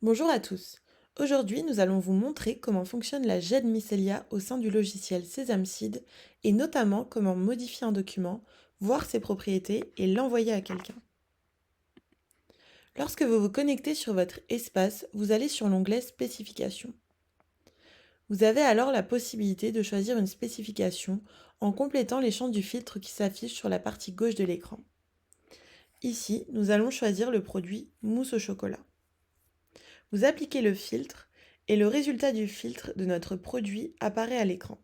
Bonjour à tous. Aujourd'hui, nous allons vous montrer comment fonctionne la GED Mycelia au sein du logiciel Sesame Seed et notamment comment modifier un document, voir ses propriétés et l'envoyer à quelqu'un. Lorsque vous vous connectez sur votre espace, vous allez sur l'onglet Spécifications. Vous avez alors la possibilité de choisir une spécification en complétant les champs du filtre qui s'affichent sur la partie gauche de l'écran. Ici, nous allons choisir le produit mousse au chocolat. Vous appliquez le filtre et le résultat du filtre de notre produit apparaît à l'écran.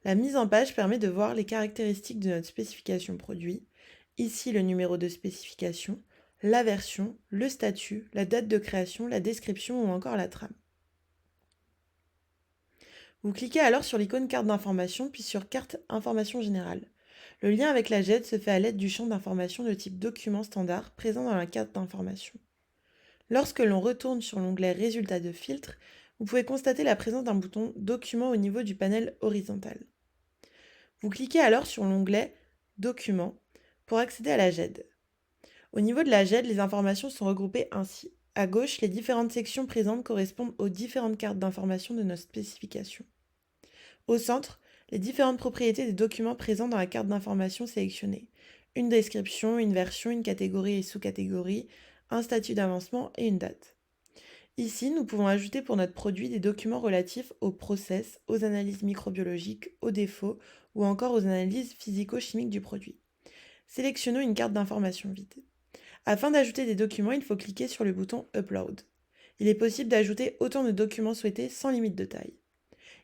La mise en page permet de voir les caractéristiques de notre spécification produit, ici le numéro de spécification, la version, le statut, la date de création, la description ou encore la trame. Vous cliquez alors sur l'icône carte d'information puis sur carte information générale. Le lien avec la GED se fait à l'aide du champ d'information de type document standard présent dans la carte d'information. Lorsque l'on retourne sur l'onglet Résultats de filtre, vous pouvez constater la présence d'un bouton Document au niveau du panel horizontal. Vous cliquez alors sur l'onglet Documents pour accéder à la GED. Au niveau de la GED, les informations sont regroupées ainsi. À gauche, les différentes sections présentes correspondent aux différentes cartes d'information de notre spécification. Au centre, les différentes propriétés des documents présents dans la carte d'information sélectionnée. Une description, une version, une catégorie et sous-catégorie, un statut d'avancement et une date. Ici, nous pouvons ajouter pour notre produit des documents relatifs aux process, aux analyses microbiologiques, aux défauts ou encore aux analyses physico-chimiques du produit. Sélectionnons une carte d'information vide. Afin d'ajouter des documents, il faut cliquer sur le bouton Upload. Il est possible d'ajouter autant de documents souhaités sans limite de taille.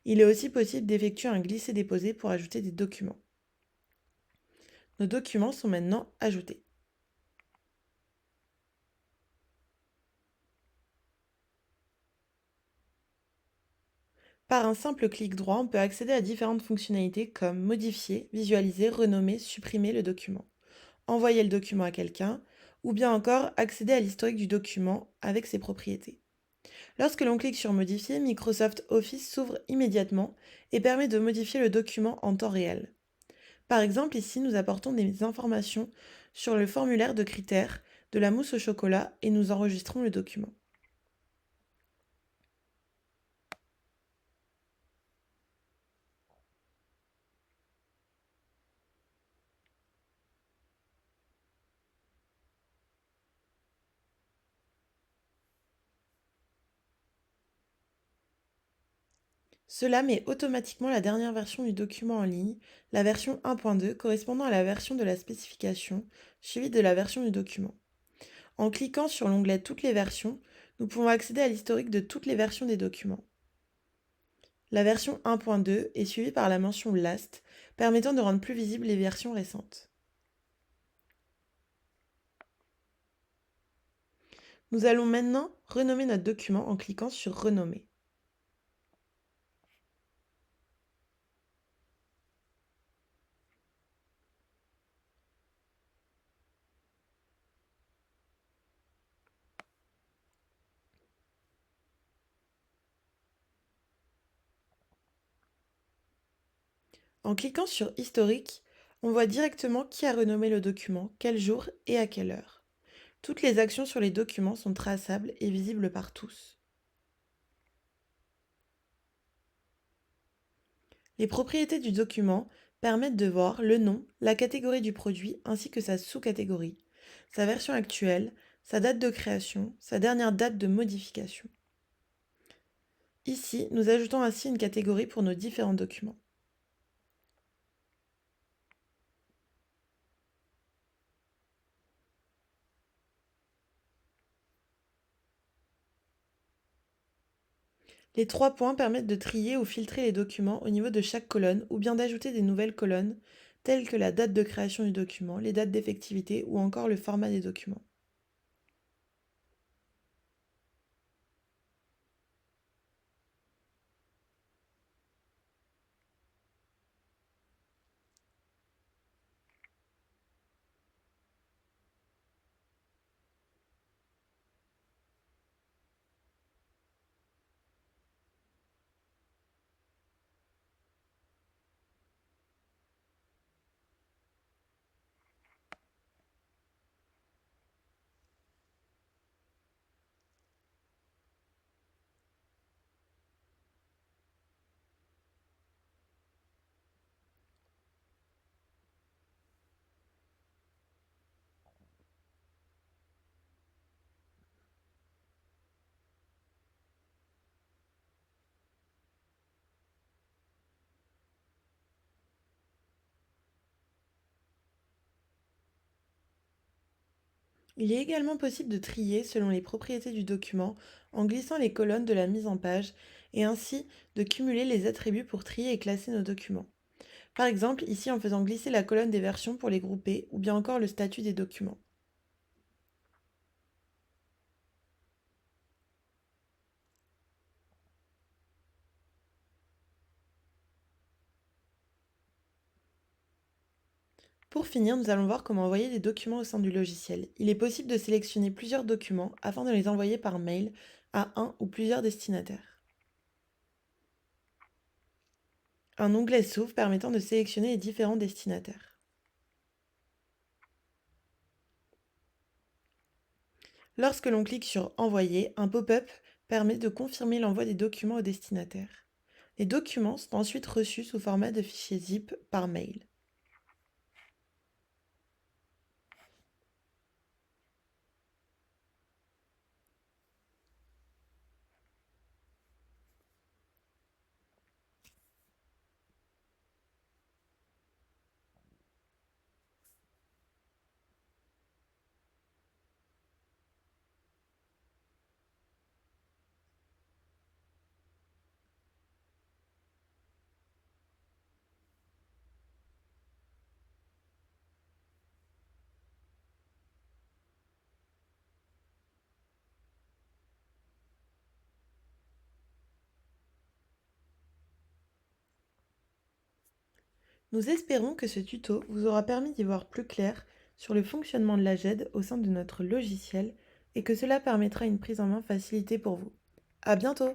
Il est aussi possible d'effectuer un glisser-déposer pour ajouter des documents. Nos documents sont maintenant ajoutés. Par un simple clic droit, on peut accéder à différentes fonctionnalités comme modifier, visualiser, renommer, supprimer le document, envoyer le document à quelqu'un, ou bien encore accéder à l'historique du document avec ses propriétés. Lorsque l'on clique sur Modifier, Microsoft Office s'ouvre immédiatement et permet de modifier le document en temps réel. Par exemple, ici, nous apportons des informations sur le formulaire de critères de la mousse au chocolat et nous enregistrons le document. Cela met automatiquement la dernière version du document en ligne, la version 1.2 correspondant à la version de la spécification, suivie de la version du document. En cliquant sur l'onglet Toutes les versions, nous pouvons accéder à l'historique de toutes les versions des documents. La version 1.2 est suivie par la mention Last, permettant de rendre plus visibles les versions récentes. Nous allons maintenant renommer notre document en cliquant sur Renommer. En cliquant sur Historique, on voit directement qui a renommé le document, quel jour et à quelle heure. Toutes les actions sur les documents sont traçables et visibles par tous. Les propriétés du document permettent de voir le nom, la catégorie du produit ainsi que sa sous-catégorie, sa version actuelle, sa date de création, sa dernière date de modification. Ici, nous ajoutons ainsi une catégorie pour nos différents documents. Les trois points permettent de trier ou filtrer les documents au niveau de chaque colonne ou bien d'ajouter des nouvelles colonnes telles que la date de création du document, les dates d'effectivité ou encore le format des documents. Il est également possible de trier selon les propriétés du document en glissant les colonnes de la mise en page et ainsi de cumuler les attributs pour trier et classer nos documents. Par exemple, ici en faisant glisser la colonne des versions pour les grouper ou bien encore le statut des documents. Pour finir, nous allons voir comment envoyer des documents au sein du logiciel. Il est possible de sélectionner plusieurs documents afin de les envoyer par mail à un ou plusieurs destinataires. Un onglet s'ouvre permettant de sélectionner les différents destinataires. Lorsque l'on clique sur Envoyer, un pop-up permet de confirmer l'envoi des documents au destinataire. Les documents sont ensuite reçus sous format de fichier zip par mail. Nous espérons que ce tuto vous aura permis d'y voir plus clair sur le fonctionnement de la GED au sein de notre logiciel et que cela permettra une prise en main facilitée pour vous. À bientôt!